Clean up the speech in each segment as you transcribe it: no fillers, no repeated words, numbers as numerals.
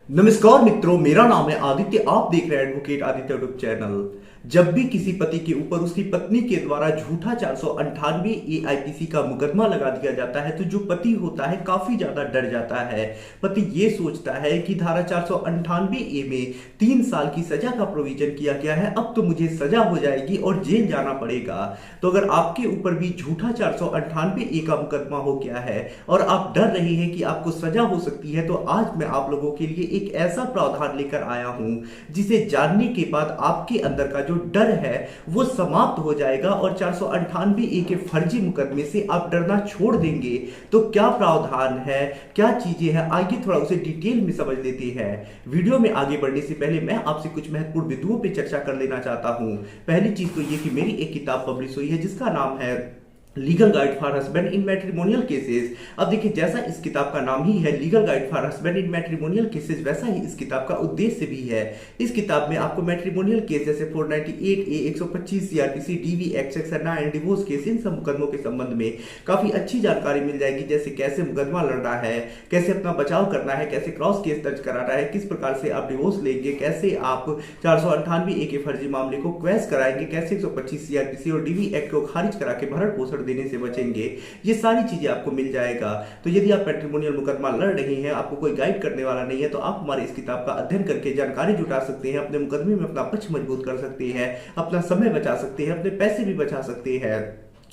नमस्कार मित्रों, मेरा नाम है आदित्य। आप देख रहे हैं एडवोकेट आदित्य यूट्यूब चैनल। जब भी किसी पति के ऊपर उसकी पत्नी के द्वारा झूठा 498 AIPC का मुकदमा लगा दिया जाता है तो जो पति होता है काफी ज्यादा डर जाता है। पति ये सोचता है कि धारा 498A में 3 साल की सजा का प्रोविजन किया गया है, अब तो मुझे सजा हो जाएगी और जेल जाना पड़ेगा। तो अगर आपके ऊपर भी झूठा 498A का मुकदमा हो गया है और आप डर रहे हैं कि आपको सजा हो सकती है, तो आज मैं आप लोगों के लिए एक ऐसा प्रावधान लेकर आया हूं जिसे जानने के बाद आपके अंदर का जो डर है वो समाप्त हो जाएगा और 498A के फर्जी मुकदमे से आप डरना छोड़ देंगे। तो क्या प्रावधान है, क्या चीजें हैं, आइए थोड़ा उसे डिटेल में समझ लेते हैं। वीडियो में आगे बढ़ने से पहले मैं आपसे कुछ महत्वपूर्ण बिंदुओं पर चर्चा कर लेना चाहता हूं। पहली चीज तो ये कि मेरी एक किताब पब्लिश हुई है जिसका नाम है legal guide for husband in matrimonial cases. अब देखिए, जैसा इस किताब का नाम ही है legal guide for husband in matrimonial cases, वैसा ही इस किताब का उद्देश्य भी है। इस किताब में आपको मैट्रिमोनियल केस जैसे 498A, 125 CRPC, DV act section 9 divorce case, इन सब मुकदमों के संबंध में काफी अच्छी जानकारी मिल जाएगी। जैसे कैसे मुकदमा लड़ना है, कैसे अपना बचाव करना है, कैसे क्रॉस केस दर्ज कराना है, किस प्रकार से आप डिवोर्स लेंगे, कैसे आप 498A के फर्जी मामले को क्वैश कराएंगे, कैसे 125 CRPC और DV एक्ट को खारिज करा के भरण पोषण देने से बचेंगे। ये सारी चीजें आपको मिल जाएगा। तो यदि आप मैट्रिमोनियल मुकदमा लड़ रहे हैं, आपको कोई गाइड करने वाला नहीं है, तो आप हमारे इस किताब का अध्ययन करके जानकारी जुटा सकते हैं, अपने मुकदमे में अपना पक्ष मजबूत कर सकते हैं, अपना समय बचा सकते हैं, अपने पैसे भी बचा सकते हैं।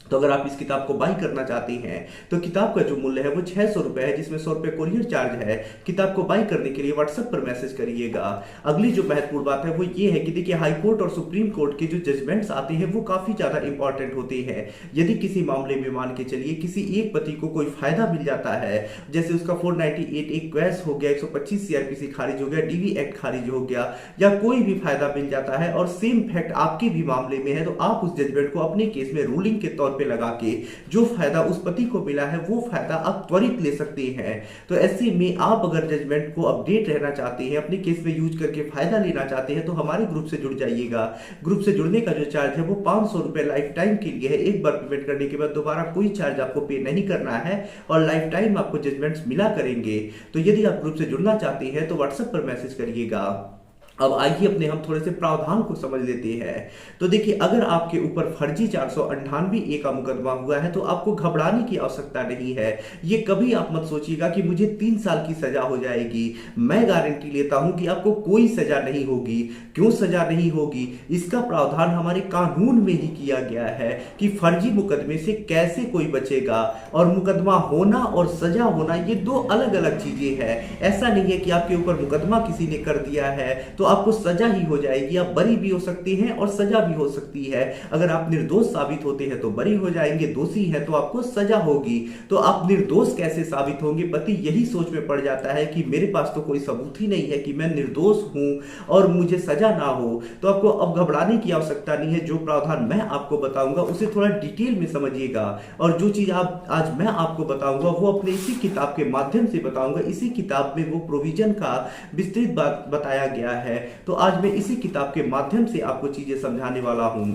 तो अगर आप इस किताब को बाई करना चाहते हैं तो किताब का जो मूल्य है वो 600 रुपए है, जिसमें 100 रुपए कोरियर चार्ज है। किताब को बाई करने के लिए व्हाट्सएप पर मैसेज करिएगा। अगली जो महत्वपूर्ण बात है वो ये है कि देखिए, हाई कोर्ट और सुप्रीम कोर्ट के जो जजमेंट्स आते हैं वो काफी ज्यादा इंपॉर्टेंट होते हैं। यदि किसी मामले में मान के चलिए किसी एक पति को कोई फायदा मिल जाता है, जैसे उसका 498 एक क्वैश हो गया, 125 CRPC खारिज हो गया, DV एक्ट खारिज हो गया, या कोई भी फायदा मिल जाता है और सेम फैक्ट आपके भी मामले में है, तो आप उस जजमेंट को अपने केस में रूलिंग के तौर पे लगा के जो फायदा उस पति को मिला है वो फायदा आप त्वरित ले सकते हैं। तो ऐसे में आप अगर जजमेंट को अपडेट रहना चाहते हैं, अपने केस में यूज करके फायदा लेना चाहते हैं, तो हमारे ग्रुप से जुड़ जाइएगा। ग्रुप से जुड़ने का जो चार्ज है वो 500 रुपए लाइफ टाइम के लिए है। एक बार पेमेंट करने के बाद दोबारा कोई चार्ज आपको पे नहीं करना है और लाइफ टाइम आपको जजमेंट्स मिला करेंगे। तो यदि आप ग्रुप से जुड़ना चाहते हैं तो व्हाट्सएप पर मैसेज करिएगा। अब आइए अपने हम थोड़े से प्रावधान को समझ लेते हैं। तो देखिए, अगर आपके ऊपर फर्जी 498A का मुकदमा हुआ है तो आपको घबराने की आवश्यकता नहीं है। ये कभी आप मत सोचिएगा कि मुझे 3 साल की सजा हो जाएगी। मैं गारंटी लेता हूं कि आपको कोई सजा नहीं होगी। क्यों सजा नहीं होगी? इसका प्रावधान हमारे कानून में ही किया गया है कि फर्जी मुकदमे से कैसे कोई बचेगा। और मुकदमा होना और सजा होना ये दो अलग अलग चीजें हैं। ऐसा नहीं है कि आपके ऊपर मुकदमा किसी ने कर दिया है तो आपको सजा ही हो जाएगी। आप बरी भी हो सकते हैं और सजा भी हो सकती है। अगर आप निर्दोष साबित होते हैं तो बरी हो जाएंगे, दोषी है तो आपको सजा होगी। तो आप निर्दोष कैसे साबित होंगे? पति यही सोच में पड़ जाता है कि मेरे पास तो कोई सबूत ही नहीं है कि मैं निर्दोष हूं और मुझे सजा ना हो। तो आपको अब घबराने की आवश्यकता नहीं है। जो प्रावधान मैं आपको बताऊंगा उसे थोड़ा डिटेल में समझिएगा और जो चीज आप आज मैं आपको बताऊंगा वो अपने इसी किताब के माध्यम से बताऊंगा। इसी किताब में वो प्रोविजन का विस्तृत बात बताया गया है। तो आज मैं इसी किताब के माध्यम से आपको चीजें समझाने वाला हूं।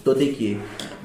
तो देखिए,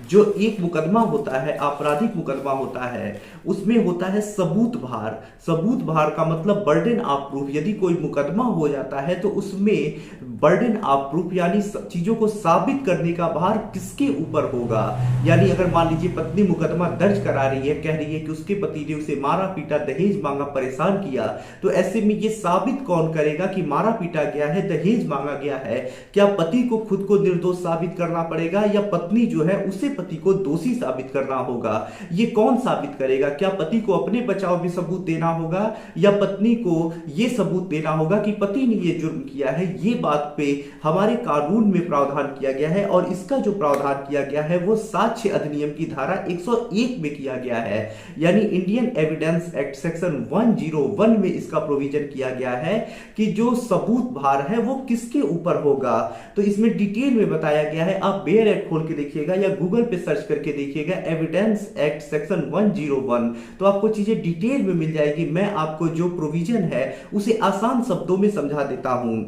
जो एक मुकदमा होता है, आपराधिक मुकदमा होता है, उसमें होता है सबूत भार। सबूत भार का मतलब बर्डन ऑफ प्रूफ। यदि कोई मुकदमा हो जाता है तो उसमें बर्डन ऑफ प्रूफ यानी चीजों को साबित करने का भार किसके ऊपर होगा। यानी अगर मान लीजिए पत्नी मुकदमा दर्ज करा रही है, कह रही है कि उसके पति ने उसे मारा पीटा, दहेज मांगा, परेशान किया, तो ऐसे में ये साबित कौन करेगा कि मारा पीटा गया है, दहेज मांगा गया है? क्या पति को खुद को निर्दोष साबित करना पड़ेगा या पत्नी जो है उसे पति को दोषी साबित करना होगा? ये कौन साबित करेगा? क्या पति को अपने बचाव में सबूत देना होगा या पत्नी को यह सबूत देना होगा कि पति ने यह जुर्म किया है? ये बात पे हमारे कानून में प्रावधान किया गया है और इसका जो प्रावधान किया गया है वो साक्ष्य अधिनियम की धारा 101 में किया गया है। यानी इंडियन एविडेंस एक्ट सेक्शन 101 में इसका प्रोविजन किया गया है कि जो सबूत भार है वो किसके ऊपर होगा। तो इसमें डिटेल में बताया गया है। आप बेयर एक्ट खोल के देखिएगा या गूगल पे सर्च करके देखिएगा एविडेंस एक्ट सेक्शन 101, तो आपको चीजें डिटेल में मिल जाएगी। मैं आपको जो प्रोविजन है उसे आसान शब्दों में समझा देता हूं।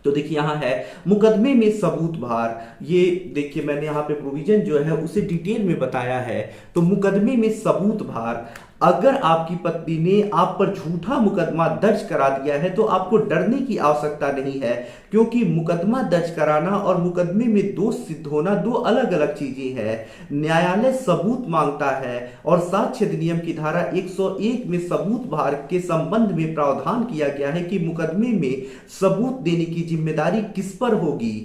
तो देखिए, यहां है मुकदमे में सबूत भार। ये देखिए, मैंने यहां पे प्रोविजन जो है उसे डिटेल में बताया है। तो मुकदमे में सबूत भार, अगर आपकी पत्नी ने आप पर झूठा मुकदमा दर्ज करा दिया है तो आपको डरने की आवश्यकता नहीं है, क्योंकि मुकदमा दर्ज कराना और मुकदमे में दोष सिद्ध होना दो अलग अलग चीजें हैं। न्यायालय सबूत मांगता है और साक्ष्य अधिनियम की धारा 101 में सबूत भार के संबंध में प्रावधान किया गया है कि मुकदमे में सबूत देने की जिम्मेदारी किस पर होगी।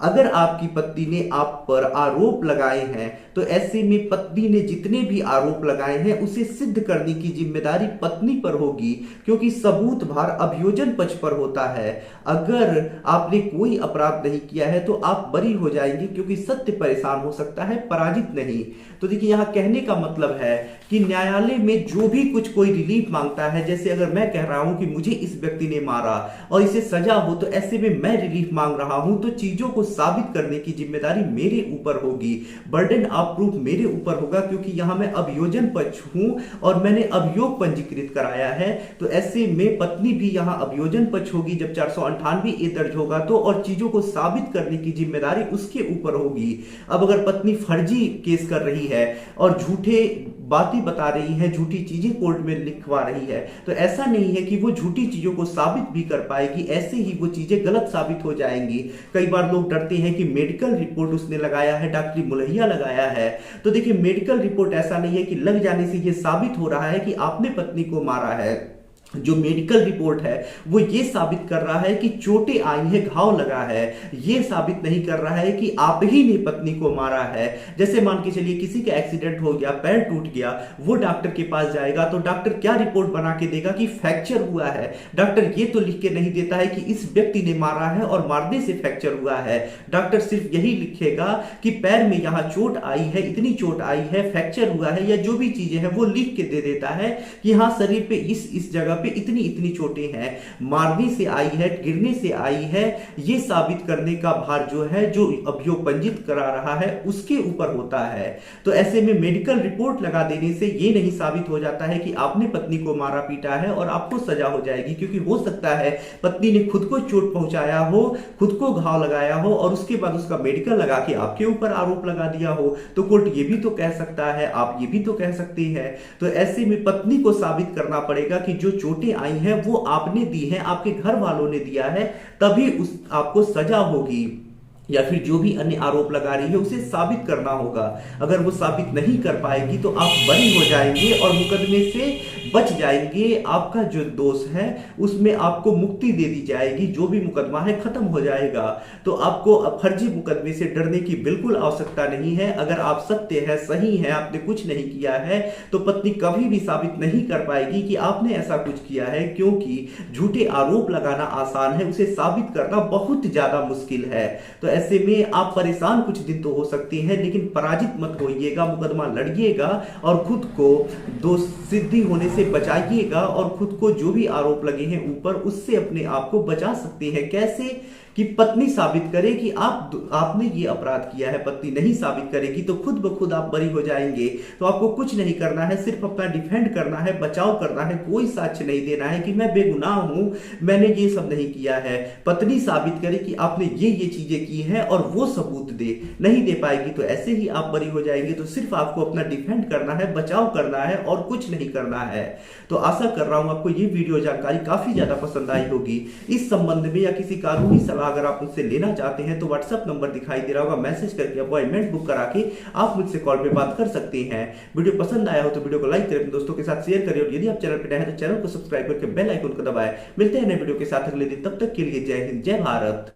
अगर आपकी पत्नी ने आप पर आरोप लगाए हैं तो ऐसे में पत्नी ने जितने भी आरोप लगाए हैं उसे सिद्ध करने की जिम्मेदारी पत्नी पर होगी, क्योंकि सबूत भार अभियोजन पक्ष पर होता है। अगर आपने कोई अपराध नहीं किया है तो आप बरी हो जाएंगे, क्योंकि सत्य परेशान हो सकता है, पराजित नहीं। तो देखिए, यहाँ कहने का मतलब है कि न्यायालय में जो भी कुछ कोई रिलीफ मांगता है, जैसे अगर मैं कह रहा हूं कि मुझे इस व्यक्ति ने मारा और इसे सजा हो, तो ऐसे में मैं रिलीफ मांग रहा हूं, तो चीजों को साबित करने की जिम्मेदारी मेरे ऊपर होगी, बर्डन ऑफ प्रूफ मेरे ऊपर होगा, क्योंकि यहां मैं अभियोजन पक्ष हूं और मैंने अभियोग पंजीकृत कराया है। तो ऐसे में पत्नी भी यहां अभियोजन पक्ष होगी जब 498 दर्ज होगा तो, और चीजों को साबित करने की जिम्मेदारी उसके ऊपर होगी। अब अगर पत्नी फर्जी केस कर रही है और झूठे बातें बता रही है, झूठी चीजें कोर्ट में लिखवा रही है, तो ऐसा नहीं है कि वो झूठी चीजों को साबित भी कर पाएगी, ऐसे ही वो चीजें गलत साबित हो जाएंगी। कई बार लोग डरते हैं कि मेडिकल रिपोर्ट उसने लगाया है, डॉक्टरी मुलैया लगाया है। तो देखिए, मेडिकल रिपोर्ट ऐसा नहीं है कि लग जाने से ये साबित हो रहा है कि आपने पत्नी को मारा है। जो मेडिकल रिपोर्ट है वो ये साबित कर रहा है कि चोटें आई है, घाव लगा है, ये साबित नहीं कर रहा है कि आप ही ने पत्नी को मारा है। जैसे मान के चलिए किसी का एक्सीडेंट हो गया, पैर टूट गया, वो डॉक्टर के पास जाएगा तो डॉक्टर क्या रिपोर्ट बना के देगा कि फ्रैक्चर हुआ है। डॉक्टर ये तो लिख के नहीं देता है कि इस व्यक्ति ने मारा है और मारने से फ्रैक्चर हुआ है। डॉक्टर सिर्फ यही लिखेगा कि पैर में यहां चोट आई है, इतनी चोट आई है, फ्रैक्चर हुआ है, या जो भी चीजें हैं वो लिख के दे देता है कि हाँ, शरीर पे इस जगह पे इतनी इतनी चोटें हैं, मारने से आई है, गिरने से आई है। ये साबित करने का भार जो है, जो अभियोग पंजीत करा रहा है, उसके ऊपर होता है। तो ऐसे में मेडिकल रिपोर्ट लगा देने से ये नहीं साबित हो जाता है कि आपने पत्नी को मारा पीटा है और आपको सजा हो जाएगी, क्योंकि हो सकता है पत्नी ने खुद को चोट पहुंचाया हो, खुद को घाव लगाया हो और उसके बाद उसका मेडिकल लगा के आपके ऊपर आरोप लगा दिया हो। तो कोर्ट ये भी तो कह सकता है, आप ये भी तो कह सकते हैं। तो ऐसे में पत्नी को साबित करना पड़ेगा कि जो चोटें आई हैं वो आपने दी हैं, आपके घर वालों ने दिया है, तभी आपको सजा होगी। या फिर जो भी अन्य आरोप लगा रही है उसे साबित करना होगा। अगर वो साबित नहीं कर पाएगी तो आप बरी हो जाएंगे और मुकदमे से बच जाएंगे। आपका जो दोष है उसमें आपको मुक्ति दे दी जाएगी, जो भी मुकदमा है खत्म हो जाएगा। तो आपको फर्जी मुकदमे से डरने की बिल्कुल आवश्यकता नहीं है। अगर आप सत्य है, सही है, आपने कुछ नहीं किया है, तो पत्नी कभी भी साबित नहीं कर पाएगी कि आपने ऐसा कुछ किया है, क्योंकि झूठे आरोप लगाना आसान है, उसे साबित करना बहुत ज्यादा मुश्किल है। तो ऐसे में आप परेशान कुछ दिन तो हो सकते हैं, लेकिन पराजित मत होइएगा, मुकदमा लड़िएगा और खुद को दोष सिद्धि होने से बचाइएगा और खुद को जो भी आरोप लगे हैं ऊपर, उससे अपने आप को बचा सकते हैं। कैसे? कि पत्नी साबित करे कि आपने ये अपराध किया है। पत्नी नहीं साबित करेगी तो खुद ब खुद आप बरी हो जाएंगे। तो आपको कुछ नहीं करना है, सिर्फ अपना डिफेंड करना है, बचाव करना है। कोई साक्ष्य नहीं देना है कि मैं बेगुनाह हूं, मैंने ये सब नहीं किया है। पत्नी साबित करे कि आपने ये चीजें की हैं और वो सबूत दे। नहीं दे पाएगी तो ऐसे ही आप बरी हो जाएंगे। तो सिर्फ आपको अपना डिफेंड करना है, बचाव करना है और कुछ नहीं करना है। तो आशा कर रहा हूं आपको ये वीडियो जानकारी काफी ज्यादा पसंद आई होगी। इस संबंध में या किसी कानूनी सलाह अगर आप मुझसे लेना चाहते हैं तो व्हाट्सएप नंबर दिखाई दे रहा होगा, मैसेज करके अपॉइंटमेंट बुक करा के आप मुझसे कॉल पे बात कर सकते हैं। वीडियो पसंद आया हो तो वीडियो को लाइक करें, अपने दोस्तों के साथ शेयर करें और यदि आप चैनल पर नए हैं तो चैनल को सब्सक्राइब करके बेल आइकन को दबाएं। मिलते हैं नए वीडियो के साथ अगले दिन, तब तक के लिए जय हिंद, जय भारत।